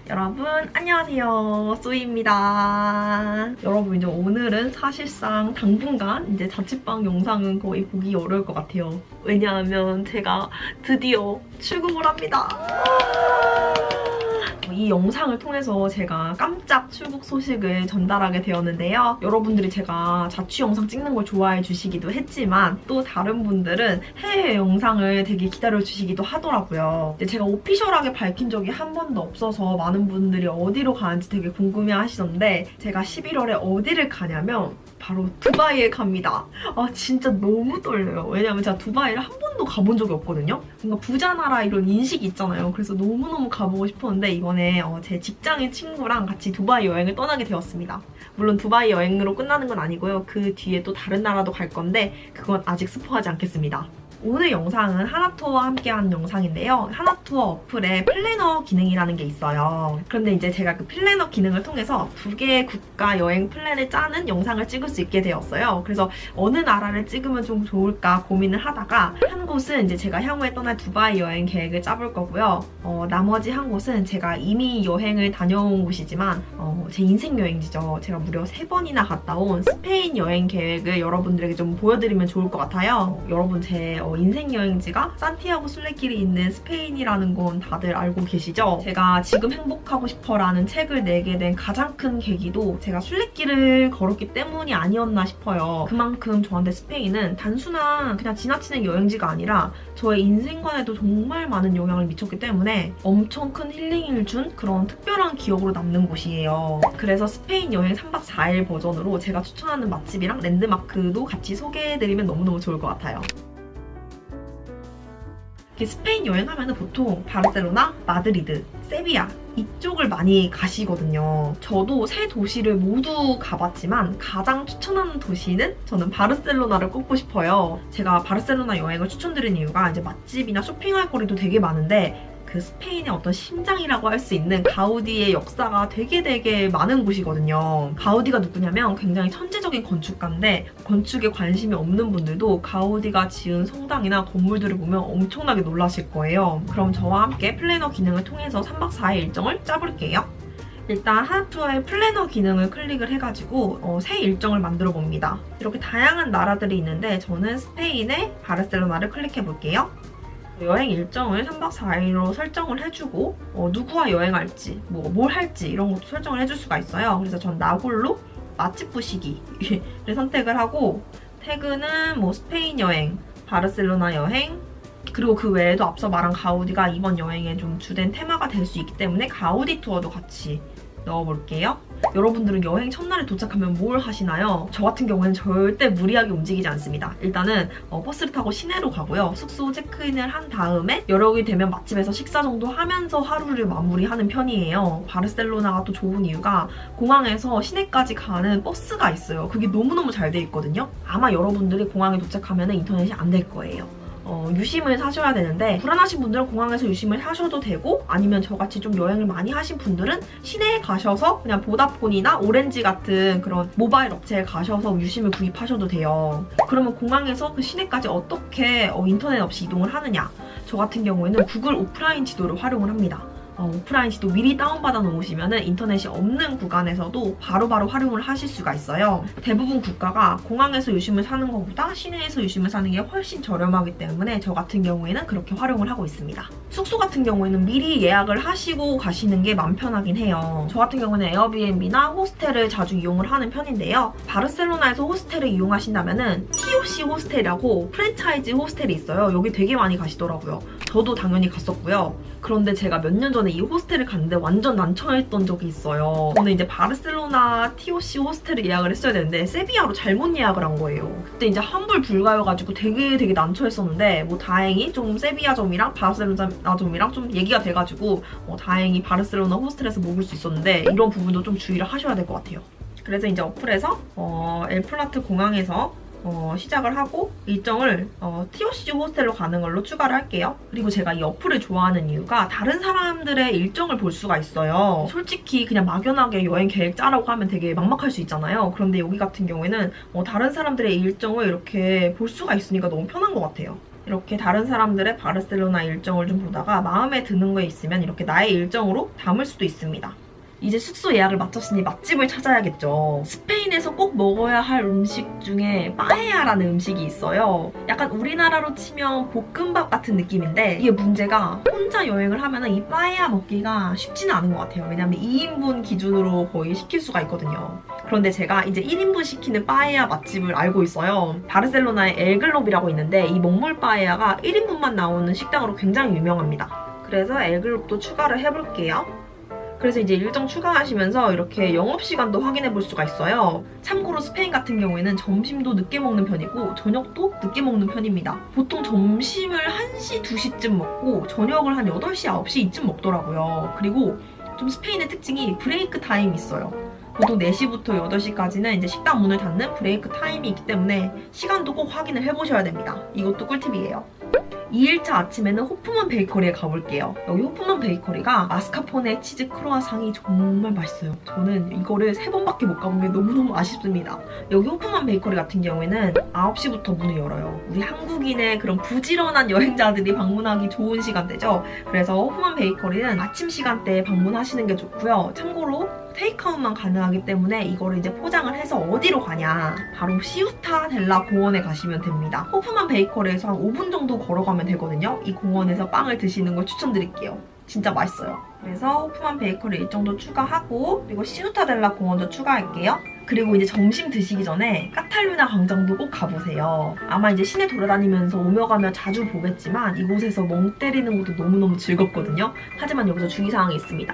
여러분 안녕하세요, 쏘이입니다. 여러분 이제 오늘은 사실상 당분간 이제 자취방 영상은 거의 보기 어려울 것 같아요. 왜냐하면 제가 드디어 출국을 합니다. 이 영상을 통해서 제가 깜짝 출국 소식을 전달하게 되었는데요. 여러분들이 제가 자취 영상 찍는 걸 좋아해 주시기도 했지만 또 다른 분들은 해외 영상을 되게 기다려 주시기도 하더라고요. 근데 제가 오피셜하게 밝힌 적이 한 번도 없어서 많은 분들이 어디로 가는지 되게 궁금해 하시던데 제가 11월에 어디를 가냐면 바로 두바이에 갑니다. 진짜 너무 떨려요. 왜냐면 제가 두바이를 한 번도 가본 적이 없거든요. 뭔가 부자 나라 이런 인식이 있잖아요. 그래서 너무너무 가보고 싶었는데 이번에 제 직장인 친구랑 같이 두바이 여행을 떠나게 되었습니다. 물론 두바이 여행으로 끝나는 건 아니고요. 그 뒤에 또 다른 나라도 갈 건데 그건 아직 스포하지 않겠습니다. 오늘 영상은 하나투어와 함께하는 영상인데요. 하나투어 어플에 플래너 기능이라는 게 있어요. 그런데 이제 제가 그 플래너 기능을 통해서 2개의 국가 여행 플랜을 짜는 영상을 찍을 수 있게 되었어요. 그래서 어느 나라를 찍으면 좀 좋을까 고민을 하다가 한 곳은 이제 제가 향후에 떠날 두바이 여행 계획을 짜볼 거고요. 나머지 한 곳은 제가 이미 여행을 다녀온 곳이지만 제 인생 여행지죠. 제가 무려 3번이나 갔다 온 스페인 여행 계획을 여러분들에게 좀 보여드리면 좋을 것 같아요. 여러분 제 인생 여행지가 산티아고 순례길이 있는 스페인이라는 건 다들 알고 계시죠? 제가 지금 행복하고 싶어라는 책을 내게 된 가장 큰 계기도 제가 순례길을 걸었기 때문이 아니었나 싶어요. 그만큼 저한테 스페인은 단순한 그냥 지나치는 여행지가 아니라 저의 인생관에도 정말 많은 영향을 미쳤기 때문에 엄청 큰 힐링을 준 그런 특별한 기억으로 남는 곳이에요. 그래서 스페인 여행 3박 4일 버전으로 제가 추천하는 맛집이랑 랜드마크도 같이 소개해드리면 너무너무 좋을 것 같아요. 스페인 여행하면 보통 바르셀로나, 마드리드, 세비야 이쪽을 많이 가시거든요. 저도 3도시를 모두 가봤지만 가장 추천하는 도시는 저는 바르셀로나를 꼽고 싶어요. 제가 바르셀로나 여행을 추천드린 이유가 이제 맛집이나 쇼핑할 거리도 되게 많은데 그 스페인의 어떤 심장이라고 할 수 있는 가우디의 역사가 되게 많은 곳이거든요. 가우디가 누구냐면 굉장히 천재적인 건축가인데 건축에 관심이 없는 분들도 가우디가 지은 성당이나 건물들을 보면 엄청나게 놀라실 거예요. 그럼 저와 함께 플래너 기능을 통해서 3박 4일 일정을 짜볼게요. 일단 하나투어의 플래너 기능을 클릭을 해가지고 새 일정을 만들어 봅니다. 이렇게 다양한 나라들이 있는데 저는 스페인의 바르셀로나를 클릭해 볼게요. 여행 일정을 3박 4일로 설정을 해주고 누구와 여행할지, 뭘 할지 이런 것도 설정을 해줄 수가 있어요. 그래서 전 나홀로 맛집 부시기를 선택을 하고 태그는 스페인 여행, 바르셀로나 여행, 그리고 그 외에도 앞서 말한 가우디가 이번 여행의 좀 주된 테마가 될 수 있기 때문에 가우디 투어도 같이 넣어볼게요. 여러분들은 여행 첫날에 도착하면 뭘 하시나요? 저 같은 경우에는 절대 무리하게 움직이지 않습니다. 일단은 버스를 타고 시내로 가고요. 숙소 체크인을 한 다음에 여력이 되면 맛집에서 식사 정도 하면서 하루를 마무리하는 편이에요. 바르셀로나가 또 좋은 이유가 공항에서 시내까지 가는 버스가 있어요. 그게 너무너무 잘 돼 있거든요. 아마 여러분들이 공항에 도착하면 인터넷이 안 될 거예요. 유심을 사셔야 되는데 불안하신 분들은 공항에서 유심을 사셔도 되고 아니면 저같이 좀 여행을 많이 하신 분들은 시내에 가셔서 그냥 보다폰이나 오렌지 같은 그런 모바일 업체에 가셔서 유심을 구입하셔도 돼요. 그러면 공항에서 그 시내까지 어떻게 인터넷 없이 이동을 하느냐? 저 같은 경우에는 구글 오프라인 지도를 활용을 합니다. 오프라인 지도 미리 다운받아 놓으시면 인터넷이 없는 구간에서도 바로바로 활용을 하실 수가 있어요. 대부분 국가가 공항에서 유심을 사는 것보다 시내에서 유심을 사는 게 훨씬 저렴하기 때문에 저 같은 경우에는 그렇게 활용을 하고 있습니다. 숙소 같은 경우에는 미리 예약을 하시고 가시는 게 마음 편하긴 해요. 저 같은 경우는 에어비앤비나 호스텔을 자주 이용을 하는 편인데요. 바르셀로나에서 호스텔을 이용하신다면 TOC 호스텔이라고 프랜차이즈 호스텔이 있어요. 여기 되게 많이 가시더라고요. 저도 당연히 갔었고요. 그런데 제가 몇 년 전에 이 호스텔을 갔는데 완전 난처했던 적이 있어요. 저는 이제 바르셀로나 TOC 호스텔을 예약을 했어야 되는데 세비야로 잘못 예약을 한 거예요. 그때 이제 환불 불가여가지고 되게 난처했었는데 다행히 좀 세비야 점이랑 바르셀로나 점이랑 좀 얘기가 돼가지고 다행히 바르셀로나 호스텔에서 묵을 수 있었는데 이런 부분도 좀 주의를 하셔야 될 것 같아요. 그래서 이제 어플에서 엘플라트 공항에서 시작을 하고 일정을 TOC 호스텔로 가는 걸로 추가를 할게요. 그리고 제가 이 어플을 좋아하는 이유가 다른 사람들의 일정을 볼 수가 있어요. 솔직히 그냥 막연하게 여행 계획 짜라고 하면 되게 막막할 수 있잖아요. 그런데 여기 같은 경우에는 다른 사람들의 일정을 이렇게 볼 수가 있으니까 너무 편한 것 같아요. 이렇게 다른 사람들의 바르셀로나 일정을 좀 보다가 마음에 드는 거 있으면 이렇게 나의 일정으로 담을 수도 있습니다. 이제 숙소 예약을 마쳤으니 맛집을 찾아야겠죠. 스페인에서 꼭 먹어야 할 음식 중에 빠에야라는 음식이 있어요. 약간 우리나라로 치면 볶음밥 같은 느낌인데 이게 문제가 혼자 여행을 하면 이 빠에야 먹기가 쉽지는 않은 것 같아요. 왜냐면 2인분 기준으로 거의 시킬 수가 있거든요. 그런데 제가 이제 1인분 시키는 빠에야 맛집을 알고 있어요. 바르셀로나에 엘글롭이라고 있는데 이 먹물 빠에야가 1인분만 나오는 식당으로 굉장히 유명합니다. 그래서 엘글롭도 추가를 해볼게요. 그래서 이제 일정 추가하시면서 이렇게 영업시간도 확인해 볼 수가 있어요. 참고로 스페인 같은 경우에는 점심도 늦게 먹는 편이고 저녁도 늦게 먹는 편입니다. 보통 점심을 1시, 2시쯤 먹고 저녁을 한 8시, 9시 이쯤 먹더라고요. 그리고 좀 스페인의 특징이 브레이크 타임이 있어요. 보통 4시부터 8시까지는 이제 식당 문을 닫는 브레이크 타임이 있기 때문에 시간도 꼭 확인을 해보셔야 됩니다. 이것도 꿀팁이에요. 2일차 아침에는 호프만 베이커리에 가볼게요. 여기 호프만 베이커리가 마스카포네 치즈 크로아상이 정말 맛있어요. 저는 이거를 3번밖에 못 가본 게 너무너무 아쉽습니다. 여기 호프만 베이커리 같은 경우에는 9시부터 문을 열어요. 우리 한국인의 그런 부지런한 여행자들이 방문하기 좋은 시간대죠. 그래서 호프만 베이커리는 아침 시간대에 방문하시는 게 좋고요. 참고로 테이크아웃만 가능하기 때문에 이거를 이제 포장을 해서 어디로 가냐, 바로 시우타 델라 공원에 가시면 됩니다. 호프만 베이커리에서 한 5분 정도 걸어가면 되거든요. 이 공원에서 빵을 드시는 걸 추천드릴게요. 진짜 맛있어요. 그래서 호프만 베이커리 일정도 추가하고 그리고 시우타 델라 공원도 추가할게요. 그리고 이제 점심 드시기 전에 카탈루냐 광장도 꼭 가보세요. 아마 이제 시내 돌아다니면서 오며 가며 자주 보겠지만 이곳에서 멍 때리는 것도 너무너무 즐겁거든요. 하지만 여기서 주의사항이 있습니다.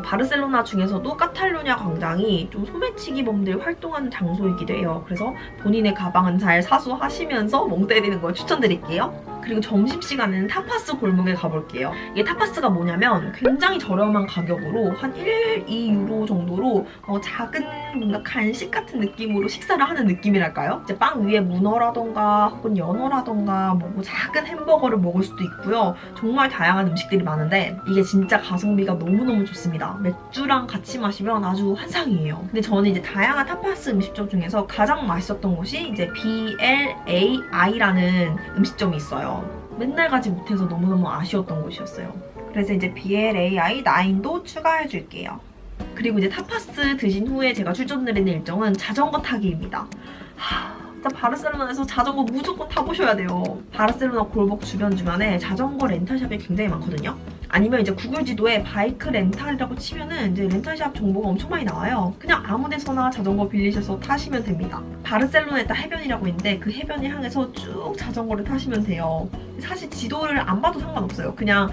바르셀로나 중에서도 카탈루냐 광장이 좀 소매치기범들이 활동하는 장소이기도 해요. 그래서 본인의 가방은 잘 사수하시면서 멍 때리는 걸 추천드릴게요. 그리고 점심시간에는 타파스 골목에 가볼게요. 이게 타파스가 뭐냐면 굉장히 저렴한 가격으로 한 1, 2유로 정도로 작은 뭔가 간식 같은 느낌으로 식사를 하는 느낌이랄까요? 이제 빵 위에 문어라던가 혹은 연어라던가 뭐 작은 햄버거를 먹을 수도 있고요. 정말 다양한 음식들이 많은데 이게 진짜 가성비가 너무너무 좋습니다. 맥주랑 같이 마시면 아주 환상이에요. 근데 저는 이제 다양한 타파스 음식점 중에서 가장 맛있었던 곳이 이제 BLAI라는 음식점이 있어요. 맨날 가지 못해서 너무너무 아쉬웠던 곳이었어요. 그래서 이제 BLAI 9도 추가해줄게요. 그리고 이제 타파스 드신 후에 제가 추천드리는 일정은 자전거 타기입니다. 진짜 바르셀로나에서 자전거 무조건 타보셔야 돼요. 바르셀로나 골목 주변에 자전거 렌탈샵이 굉장히 많거든요. 아니면 이제 구글 지도에 바이크 렌탈이라고 치면은 이제 렌탈샵 정보가 엄청 많이 나와요. 그냥 아무 데서나 자전거 빌리셔서 타시면 됩니다. 바르셀로나에 딱 해변이라고 있는데 그 해변을 향해서 쭉 자전거를 타시면 돼요. 사실 지도를 안 봐도 상관없어요. 그냥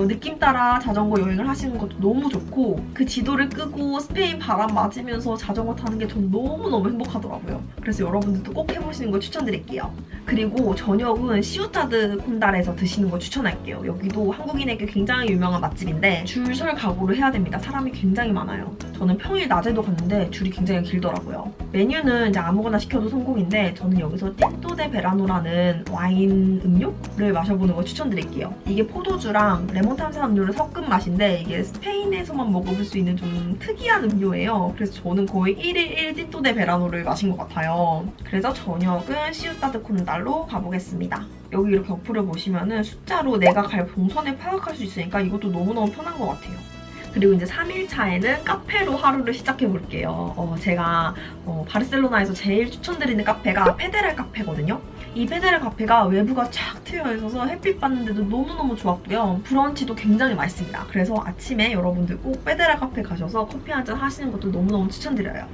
느낌 따라 자전거 여행을 하시는 것도 너무 좋고 그 지도를 끄고 스페인 바람 맞으면서 자전거 타는 게 전 너무너무 행복하더라고요. 그래서 여러분들도 꼭 해보시는 걸 추천드릴게요. 그리고 저녁은 시우타드 콘달에서 드시는 걸 추천할게요. 여기도 한국인에게 굉장히 유명한 맛집인데 줄 설 각오를 해야 됩니다. 사람이 굉장히 많아요. 저는 평일 낮에도 갔는데 줄이 굉장히 길더라고요. 메뉴는 이제 아무거나 시켜도 성공인데 저는 여기서 틴토 데 베라노라는 와인 음료를 마셔보는 걸 추천드릴게요. 이게 포도주랑 레몬 탄산음료를 섞은 맛인데 이게 스페인에서만 먹어볼 수 있는 좀 특이한 음료예요. 그래서 저는 거의 1일 1 틴토 데 베라노를 마신 것 같아요. 그래서 저녁은 시우타드 콘달로 가보겠습니다. 여기 이렇게 어플을 보시면은 숫자로 내가 갈 동선을 파악할 수 있으니까 이것도 너무너무 편한 것 같아요. 그리고 이제 3일차에는 카페로 하루를 시작해볼게요. 제가 바르셀로나에서 제일 추천드리는 카페가 페데랄 카페거든요. 이 페데랄 카페가 외부가 쫙 트여 있어서 햇빛 받는데도 너무너무 좋았고요. 브런치도 굉장히 맛있습니다. 그래서 아침에 여러분들 꼭 페데랄 카페 가셔서 커피 한잔 하시는 것도 너무너무 추천드려요.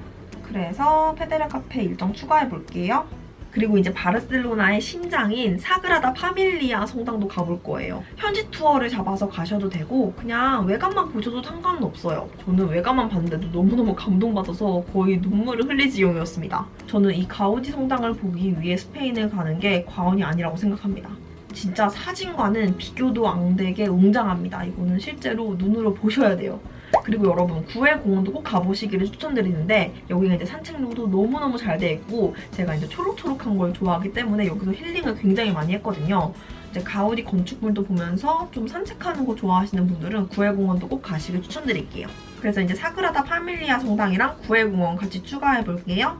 그래서 페데랄 카페 일정 추가해볼게요. 그리고 이제 바르셀로나의 심장인 사그라다 파밀리아 성당도 가볼 거예요. 현지 투어를 잡아서 가셔도 되고 그냥 외관만 보셔도 상관은 없어요. 저는 외관만 봤는데도 너무너무 감동받아서 거의 눈물을 흘릴 지경이었습니다. 저는 이 가우디 성당을 보기 위해 스페인을 가는 게 과언이 아니라고 생각합니다. 진짜 사진과는 비교도 안 되게 웅장합니다. 이거는 실제로 눈으로 보셔야 돼요. 그리고 여러분 구엘 공원도 꼭 가보시기를 추천드리는데 여기가 이제 산책로도 너무너무 잘 돼 있고 제가 이제 초록초록한 걸 좋아하기 때문에 여기서 힐링을 굉장히 많이 했거든요. 이제 가우디 건축물도 보면서 좀 산책하는 거 좋아하시는 분들은 구엘 공원도 꼭 가시길 추천드릴게요. 그래서 이제 사그라다 파밀리아 성당이랑 구엘 공원 같이 추가해 볼게요.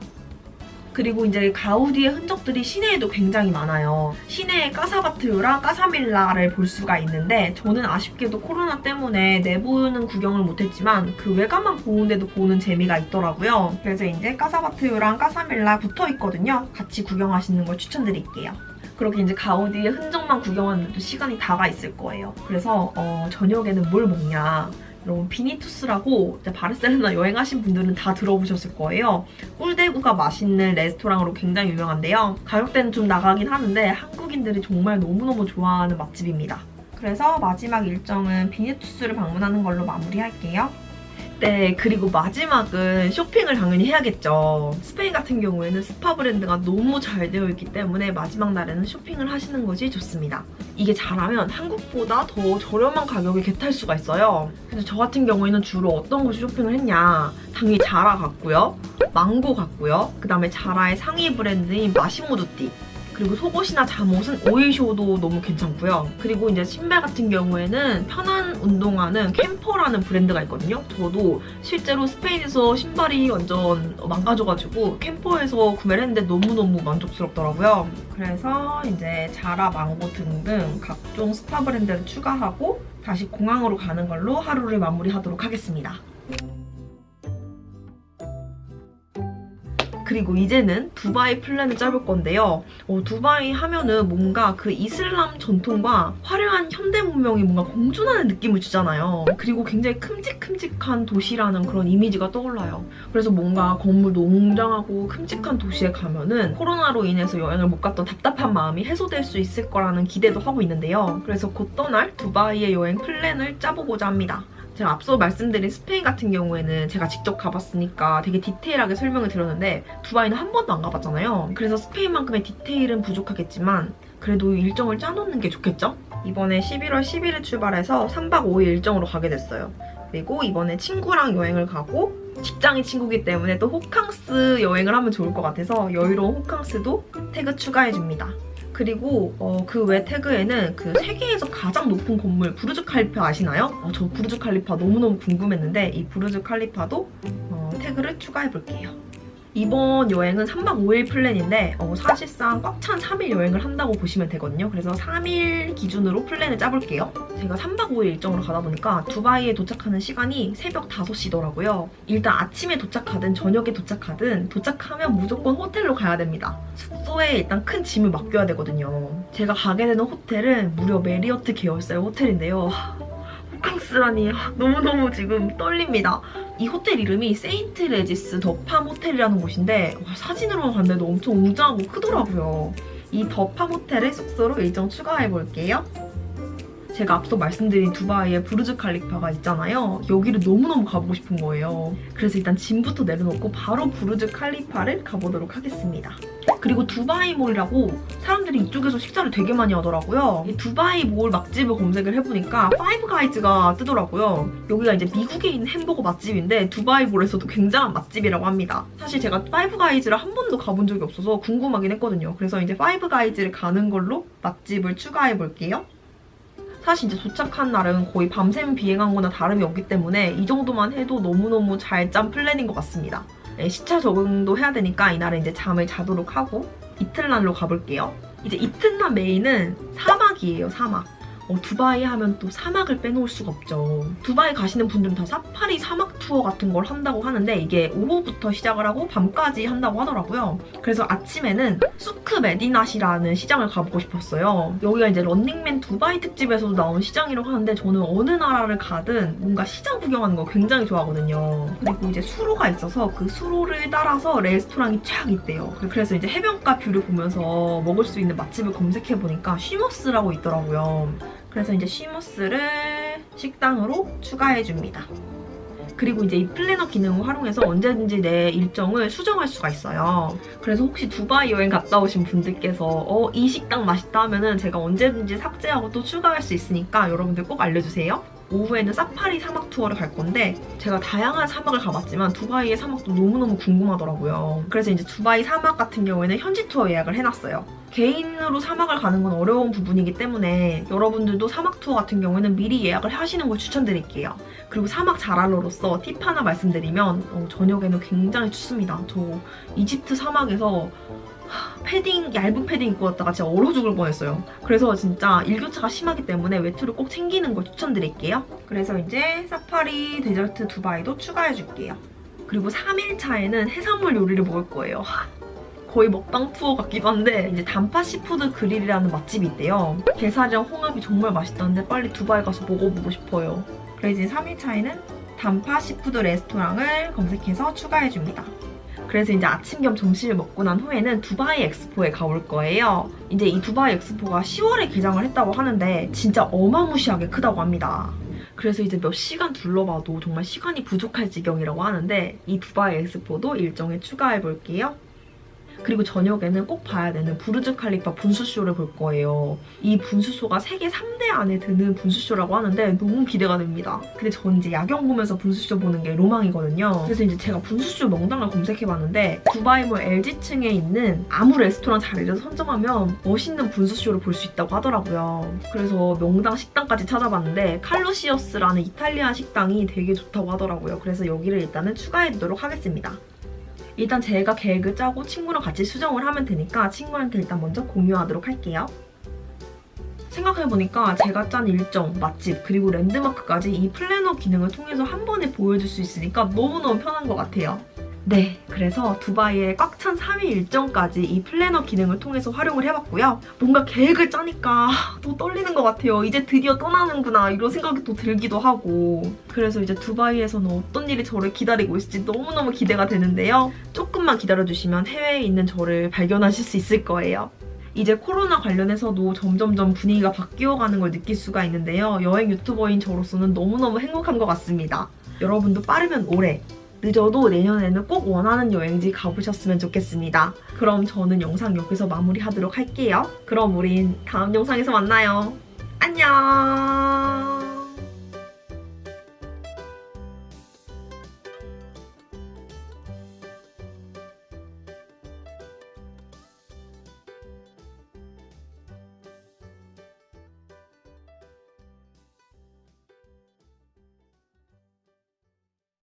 그리고 이제 가우디의 흔적들이 시내에도 굉장히 많아요. 시내에 까사바트유랑 까사밀라를 볼 수가 있는데 저는 아쉽게도 코로나 때문에 내부는 구경을 못했지만 그 외관만 보는데도 보는 재미가 있더라고요. 그래서 이제 까사바트유랑 까사밀라 붙어있거든요. 같이 구경하시는 걸 추천드릴게요. 그렇게 이제 가우디의 흔적만 구경하는데도 시간이 다가 있을 거예요. 그래서 저녁에는 뭘 먹냐. 여러분 비니투스라고 바르셀로나 여행하신 분들은 다 들어보셨을 거예요. 꿀대구가 맛있는 레스토랑으로 굉장히 유명한데요. 가격대는 좀 나가긴 하는데 한국인들이 정말 너무너무 좋아하는 맛집입니다. 그래서 마지막 일정은 비니투스를 방문하는 걸로 마무리할게요. 네, 그리고 마지막은 쇼핑을 당연히 해야겠죠. 스페인 같은 경우에는 스파 브랜드가 너무 잘 되어 있기 때문에 마지막 날에는 쇼핑을 하시는 것이 좋습니다. 이게 잘하면 한국보다 더 저렴한 가격에 겟할 수가 있어요. 그래서 저 같은 경우에는 주로 어떤 곳이 쇼핑을 했냐. 당연히 자라 갔고요. 망고 갔고요. 그 다음에 자라의 상위 브랜드인 마시모두띠. 그리고 속옷이나 잠옷은 오이쇼도 너무 괜찮고요. 그리고 이제 신발 같은 경우에는 편한 운동화는 캠퍼라는 브랜드가 있거든요. 저도 실제로 스페인에서 신발이 완전 망가져가지고 캠퍼에서 구매를 했는데 너무너무 만족스럽더라고요. 그래서 이제 자라, 망고 등등 각종 스파 브랜드를 추가하고 다시 공항으로 가는 걸로 하루를 마무리하도록 하겠습니다. 그리고 이제는 두바이 플랜을 짜볼 건데요. 두바이 하면은 뭔가 그 이슬람 전통과 화려한 현대 문명이 뭔가 공존하는 느낌을 주잖아요. 그리고 굉장히 큼직큼직한 도시라는 그런 이미지가 떠올라요. 그래서 뭔가 건물도 웅장하고 큼직한 도시에 가면은 코로나로 인해서 여행을 못 갔던 답답한 마음이 해소될 수 있을 거라는 기대도 하고 있는데요. 그래서 곧 떠날 두바이의 여행 플랜을 짜보고자 합니다. 제가 앞서 말씀드린 스페인 같은 경우에는 제가 직접 가봤으니까 되게 디테일하게 설명을 드렸는데 두바이는 한 번도 안 가봤잖아요. 그래서 스페인만큼의 디테일은 부족하겠지만 그래도 일정을 짜놓는 게 좋겠죠? 이번에 11월 10일에 출발해서 3박 5일 일정으로 가게 됐어요. 그리고 이번에 친구랑 여행을 가고 직장인 친구기 때문에 또 호캉스 여행을 하면 좋을 것 같아서 여유로운 호캉스도 태그 추가해줍니다. 그리고 그 외 태그에는 그 세계에서 가장 높은 건물 부르즈 칼리파 아시나요? 저 부르즈 칼리파 너무너무 궁금했는데 이 부르즈 칼리파도 태그를 추가해볼게요. 이번 여행은 3박 5일 플랜인데 사실상 꽉 찬 3일 여행을 한다고 보시면 되거든요. 그래서 3일 기준으로 플랜을 짜볼게요. 제가 3박 5일 일정으로 가다 보니까 두바이에 도착하는 시간이 새벽 5시더라고요. 일단 아침에 도착하든 저녁에 도착하든 도착하면 무조건 호텔로 가야 됩니다. 숙소에 일단 큰 짐을 맡겨야 되거든요. 제가 가게 되는 호텔은 무려 메리어트 계열사의 호텔인데요. 호캉스라니 너무너무 지금 떨립니다. 이 호텔 이름이 세인트 레지스 더팜 호텔이라는 곳인데 사진으로만 봤는데도 엄청 웅장하고 크더라고요. 이 더팜 호텔의 숙소로 일정 추가해볼게요. 제가 앞서 말씀드린 두바이에 부르즈 칼리파가 있잖아요. 여기를 너무너무 가보고 싶은 거예요. 그래서 일단 짐부터 내려놓고 바로 부르즈 칼리파를 가보도록 하겠습니다. 그리고 두바이 몰이라고 사람들이 이쪽에서 식사를 되게 많이 하더라고요. 이 두바이 몰 맛집을 검색을 해보니까 파이브 가이즈가 뜨더라고요. 여기가 이제 미국에 있는 햄버거 맛집인데 두바이 몰에서도 굉장한 맛집이라고 합니다. 사실 제가 파이브 가이즈를 한 번도 가본 적이 없어서 궁금하긴 했거든요. 그래서 이제 파이브 가이즈를 가는 걸로 맛집을 추가해볼게요. 사실 이제 도착한 날은 거의 밤샘 비행한 거나 다름이 없기 때문에 이 정도만 해도 너무너무 잘 짠 플랜인 것 같습니다. 시차 적응도 해야 되니까 이날은 이제 잠을 자도록 하고 이틀날로 가볼게요. 이제 이틀날 메인은 사막이에요, 사막. 두바이 하면 또 사막을 빼놓을 수가 없죠. 두바이 가시는 분들은 다 사파리 사막 투어 같은 걸 한다고 하는데 이게 오후부터 시작을 하고 밤까지 한다고 하더라고요. 그래서 아침에는 수크 메디낫이라는 시장을 가보고 싶었어요. 여기가 이제 런닝맨 두바이 특집에서도 나온 시장이라고 하는데 저는 어느 나라를 가든 뭔가 시장 구경하는 거 굉장히 좋아하거든요. 그리고 이제 수로가 있어서 그 수로를 따라서 레스토랑이 쫙 있대요. 그래서 이제 해변가 뷰를 보면서 먹을 수 있는 맛집을 검색해보니까 쉬머스라고 있더라고요. 그래서 이제 쉬머스를 식당으로 추가해줍니다. 그리고 이제 이 플래너 기능을 활용해서 언제든지 내 일정을 수정할 수가 있어요. 그래서 혹시 두바이 여행 갔다 오신 분들께서 이 식당 맛있다 하면은 제가 언제든지 삭제하고 또 추가할 수 있으니까 여러분들 꼭 알려주세요. 오후에는 사파리 사막 투어를 갈 건데 제가 다양한 사막을 가봤지만 두바이의 사막도 너무너무 궁금하더라고요. 그래서 이제 두바이 사막 같은 경우에는 현지 투어 예약을 해놨어요. 개인으로 사막을 가는 건 어려운 부분이기 때문에 여러분들도 사막 투어 같은 경우에는 미리 예약을 하시는 걸 추천드릴게요. 그리고 사막 잘알러로서 팁 하나 말씀드리면 저녁에는 굉장히 춥습니다. 저 이집트 사막에서 얇은 패딩 입고 왔다가 진짜 얼어 죽을 뻔했어요. 그래서 진짜 일교차가 심하기 때문에 외투를 꼭 챙기는 걸 추천드릴게요. 그래서 이제 사파리 데저트 두바이도 추가해줄게요. 그리고 3일차에는 해산물 요리를 먹을 거예요. 거의 먹방 투어 같기도 한데 이제 단파 시푸드 그릴이라는 맛집이 있대요. 게살이랑 홍합이 정말 맛있다는데 빨리 두바이 가서 먹어보고 싶어요. 그래서 이제 3일차에는 단파 시푸드 레스토랑을 검색해서 추가해줍니다. 그래서 이제 아침 겸 점심을 먹고 난 후에는 두바이 엑스포에 가볼 거예요. 이제 이 두바이 엑스포가 10월에 개장을 했다고 하는데 진짜 어마무시하게 크다고 합니다. 그래서 이제 몇 시간 둘러봐도 정말 시간이 부족할 지경이라고 하는데 이 두바이 엑스포도 일정에 추가해볼게요. 그리고 저녁에는 꼭 봐야 되는 부르즈 칼리파 분수쇼를 볼 거예요. 이 분수쇼가 세계 3대 안에 드는 분수쇼라고 하는데 너무 기대가 됩니다. 근데 전 이제 야경 보면서 분수쇼 보는 게 로망이거든요. 그래서 이제 제가 분수쇼 명당을 검색해봤는데 두바이몰 LG층에 있는 아무 레스토랑 자리를 선정하면 멋있는 분수쇼를 볼 수 있다고 하더라고요. 그래서 명당 식당까지 찾아봤는데 칼루시어스라는 이탈리안 식당이 되게 좋다고 하더라고요. 그래서 여기를 일단은 추가해두도록 하겠습니다. 일단 제가 계획을 짜고 친구랑 같이 수정을 하면 되니까 친구한테 일단 먼저 공유하도록 할게요. 생각해보니까 제가 짠 일정, 맛집, 그리고 랜드마크까지 이 플래너 기능을 통해서 한 번에 보여줄 수 있으니까 너무너무 편한 것 같아요. 네, 그래서 두바이의 꽉 찬 3일 일정까지 이 플래너 기능을 통해서 활용을 해봤고요. 뭔가 계획을 짜니까 더 떨리는 것 같아요. 이제 드디어 떠나는구나 이런 생각이 또 들기도 하고. 그래서 이제 두바이에서는 어떤 일이 저를 기다리고 있을지 너무너무 기대가 되는데요. 조금만 기다려주시면 해외에 있는 저를 발견하실 수 있을 거예요. 이제 코로나 관련해서도 점점점 분위기가 바뀌어가는 걸 느낄 수가 있는데요. 여행 유튜버인 저로서는 너무너무 행복한 것 같습니다. 여러분도 빠르면 올해, 늦어도 내년에는 꼭 원하는 여행지 가보셨으면 좋겠습니다. 그럼 저는 영상 여기서 마무리하도록 할게요. 그럼 우린 다음 영상에서 만나요. 안녕!